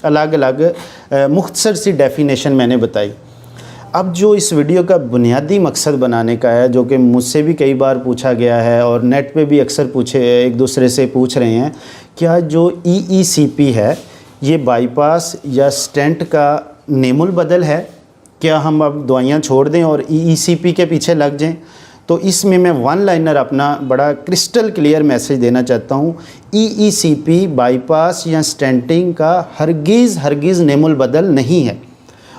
الگ الگ مختصر سی ڈیفینیشن میں نے بتائی۔ اب جو اس ویڈیو کا بنیادی مقصد بنانے کا ہے، جو کہ مجھ سے بھی کئی بار پوچھا گیا ہے اور نیٹ پہ بھی اکثر ایک دوسرے سے پوچھ رہے ہیں، کیا جو ای سی پی ہے یہ بائی پاس یا سٹینٹ کا نیم البدل ہے؟ کیا ہم اب دوائیاں چھوڑ دیں اور ای سی پی کے پیچھے لگ جائیں؟ تو اس میں ون لائنر اپنا بڑا کرسٹل کلیئر میسج دینا چاہتا ہوں، ای سی پی بائی پاس یا سٹینٹنگ کا ہرگز نیم البدل نہیں ہے،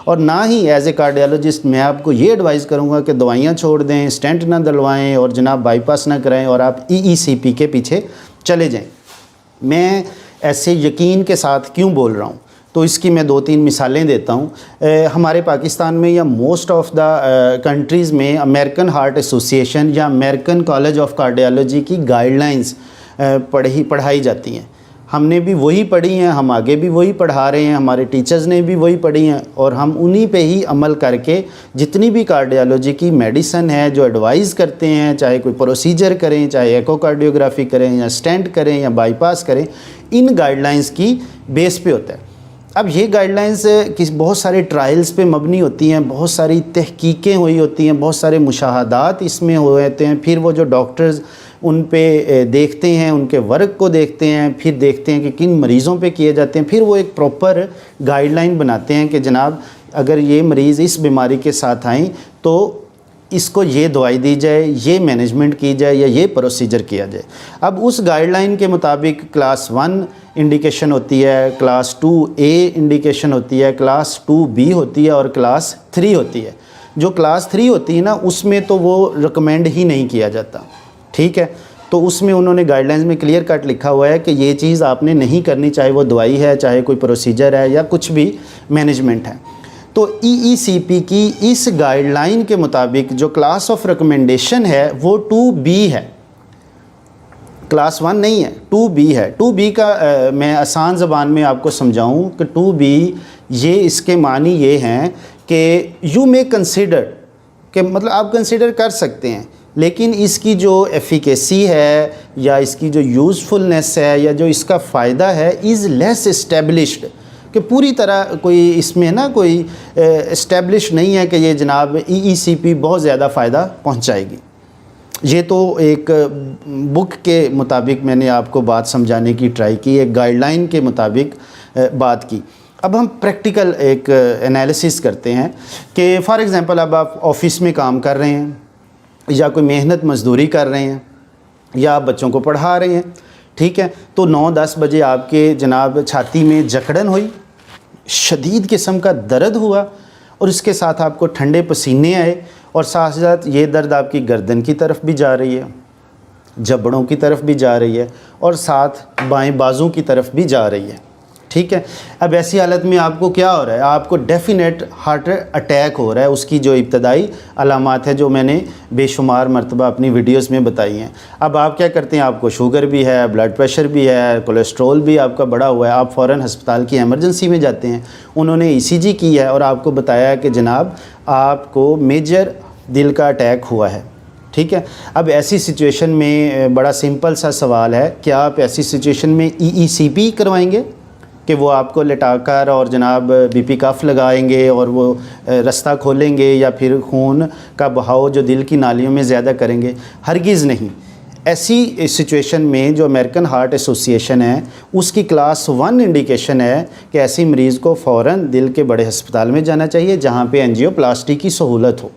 اور نہ ہی ایز اے کارڈیالوجسٹ میں آپ کو یہ ایڈوائز کروں گا کہ دوائیاں چھوڑ دیں، سٹینٹ نہ ڈلوائیں اور جناب بائی پاس نہ کرائیں اور آپ ای سی پی کے پیچھے چلے جائیں۔ میں ایسے یقین کے ساتھ کیوں بول رہا ہوں؟ تو اس کی میں 2-3 مثالیں دیتا ہوں۔ ہمارے پاکستان میں یا موسٹ آف دا کنٹریز میں امریکن ہارٹ ایسوسیشن یا امریکن کالج آف کارڈیالوجی کی گائیڈ لائنز پڑھائی جاتی ہیں۔ ہم نے بھی وہی پڑھی ہیں، ہم آگے بھی وہی پڑھا رہے ہیں، ہمارے ٹیچرز نے بھی وہی پڑھی ہیں، اور ہم انہی پہ ہی عمل کر کے جتنی بھی کارڈیالوجی کی میڈیسن ہے جو ایڈوائز کرتے ہیں، چاہے کوئی پروسیجر کریں، چاہے ایکو کارڈیوگرافی کریں یا سٹینٹ کریں یا بائی پاس کریں، ان گائیڈ لائنز کی بیس پہ ہوتا ہے۔ اب یہ گائیڈ لائنز بہت سارے ٹرائلز پہ مبنی ہوتی ہیں، بہت ساری تحقیقیں ہوئی ہوتی ہیں، بہت سارے مشاہدات اس میں ہوئے ہوتے ہیں، پھر وہ جو ڈاکٹرز ان پہ دیکھتے ہیں، ان کے ورک کو دیکھتے ہیں، پھر دیکھتے ہیں کہ کن مریضوں پہ کیے جاتے ہیں، پھر وہ ایک پراپر گائیڈ لائن بناتے ہیں کہ جناب اگر یہ مریض اس بیماری کے ساتھ آئیں تو اس کو یہ دوائی دی جائے، یہ مینجمنٹ کی جائے یا یہ پروسیجر کیا جائے۔ اب اس گائیڈ لائن کے مطابق کلاس 1 انڈیکیشن ہوتی ہے، کلاس 2A انڈیکیشن ہوتی ہے، کلاس 2B ہوتی ہے اور کلاس 3 ہوتی ہے۔ جو کلاس 3 ہوتی ہے نا، اس میں تو وہ ریکمینڈ ہی نہیں کیا جاتا، ٹھیک ہے؟ تو اس میں انہوں نے گائیڈ لائنز میں کلیئر کٹ لکھا ہوا ہے کہ یہ چیز آپ نے نہیں کرنی، چاہے وہ دوائی ہے، چاہے کوئی پروسیجر ہے یا کچھ بھی مینجمنٹ ہے۔ تو ای سی پی کی اس گائیڈ لائن کے مطابق جو کلاس آف ریکمنڈیشن ہے وہ 2B ہے، کلاس 1 نہیں ہے، 2B ہے۔ 2B کا میں آسان زبان میں آپ کو سمجھاؤں کہ 2B یہ اس کے معنی یہ ہیں کہ یو میں کنسیڈر، کہ مطلب آپ کنسیڈر کر سکتے ہیں، لیکن اس کی جو ایفیکیسی ہے یا اس کی جو یوزفلنس ہے یا جو اس کا فائدہ ہے از لیس اسٹیبلشڈ، کہ پوری طرح کوئی اس میں نا کوئی اسٹیبلش نہیں ہے کہ یہ جناب ای سی پی بہت زیادہ فائدہ پہنچائے گی۔ یہ تو ایک بک کے مطابق میں نے آپ کو بات سمجھانے کی ٹرائی کی، ایک گائیڈ لائن کے مطابق بات کی۔ اب ہم پریکٹیکل ایک انالیسس کرتے ہیں کہ فار ایگزامپل اب آپ آفس میں کام کر رہے ہیں یا کوئی محنت مزدوری کر رہے ہیں یا آپ بچوں کو پڑھا رہے ہیں، ٹھیک ہے؟ تو 9-10 بجے آپ کے جناب چھاتی میں جکڑن ہوئی، شدید قسم کا درد ہوا، اور اس کے ساتھ آپ کو ٹھنڈے پسینے آئے، اور ساتھ ساتھ یہ درد آپ کی گردن کی طرف بھی جا رہی ہے، جبڑوں کی طرف بھی جا رہی ہے، اور ساتھ بائیں بازو کی طرف بھی جا رہی ہے، ٹھیک ہے؟ اب ایسی حالت میں آپ کو کیا ہو رہا ہے؟ آپ کو ڈیفینیٹ ہارٹ اٹیک ہو رہا ہے۔ اس کی جو ابتدائی علامات ہے جو میں نے بے شمار مرتبہ اپنی ویڈیوز میں بتائی ہیں۔ اب آپ کیا کرتے ہیں؟ آپ کو شوگر بھی ہے، بلڈ پریشر بھی ہے، کولیسٹرول بھی آپ کا بڑا ہوا ہے، آپ فوراً ہسپتال کی ایمرجنسی میں جاتے ہیں، انہوں نے ECG کی ہے اور آپ کو بتایا کہ جناب آپ کو میجر دل کا اٹیک ہوا ہے، ٹھیک ہے؟ اب ایسی سچویشن میں بڑا سمپل سا سوال ہے، کیا آپ ایسی سچویشن میں ECP کروائیں گے کہ وہ آپ کو لٹا کر اور جناب BP کف لگائیں گے اور وہ رستہ کھولیں گے یا پھر خون کا بہاؤ جو دل کی نالیوں میں زیادہ کریں گے؟ ہرگز نہیں۔ ایسی سچویشن میں جو امریکن ہارٹ ایسوسیشن ہے اس کی کلاس 1 انڈیکیشن ہے کہ ایسی مریض کو فوراً دل کے بڑے ہسپتال میں جانا چاہیے جہاں پہ انجیوپلاسٹی کی سہولت ہو۔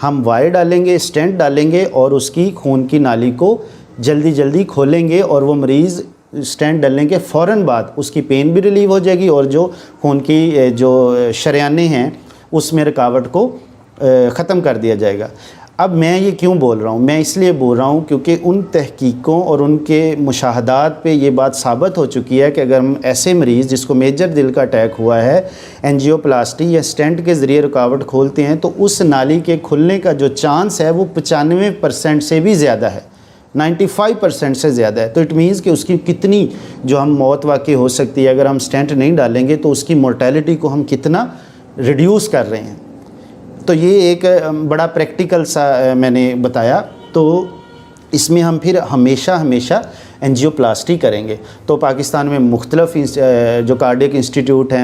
ہم وائر ڈالیں گے، اسٹینٹ ڈالیں گے اور اس کی خون کی نالی کو جلدی کھولیں گے، اور وہ مریض اسٹینٹ ڈلنے کے فوراً بعد اس کی پین بھی ریلیو ہو جائے گی اور جو خون کی جو شریانے ہیں اس میں رکاوٹ کو ختم کر دیا جائے گا۔ اب میں یہ کیوں بول رہا ہوں؟ میں اس لیے بول رہا ہوں کیونکہ ان تحقیقوں اور ان کے مشاہدات پہ یہ بات ثابت ہو چکی ہے کہ اگر ہم ایسے مریض جس کو میجر دل کا اٹیک ہوا ہے انجیوپلاسٹی یا اسٹینٹ کے ذریعے رکاوٹ کھولتے ہیں تو اس نالی کے کھلنے کا جو چانس ہے وہ 95% سے بھی زیادہ ہے، 95% سے زیادہ ہے۔ تو اٹ مینز کہ اس کی کتنی جو ہم موت واقع ہو سکتی ہے اگر ہم اسٹینٹ نہیں ڈالیں گے تو اس کی مورٹیلٹی کو ہم کتنا ریڈیوس کر رہے ہیں۔ تو یہ ایک بڑا پریکٹیکل سا میں نے بتایا۔ تو اس میں ہم پھر ہمیشہ انجیوپلاسٹی کریں گے تو پاکستان میں مختلف جو کارڈیک انسٹیٹیوٹ ہیں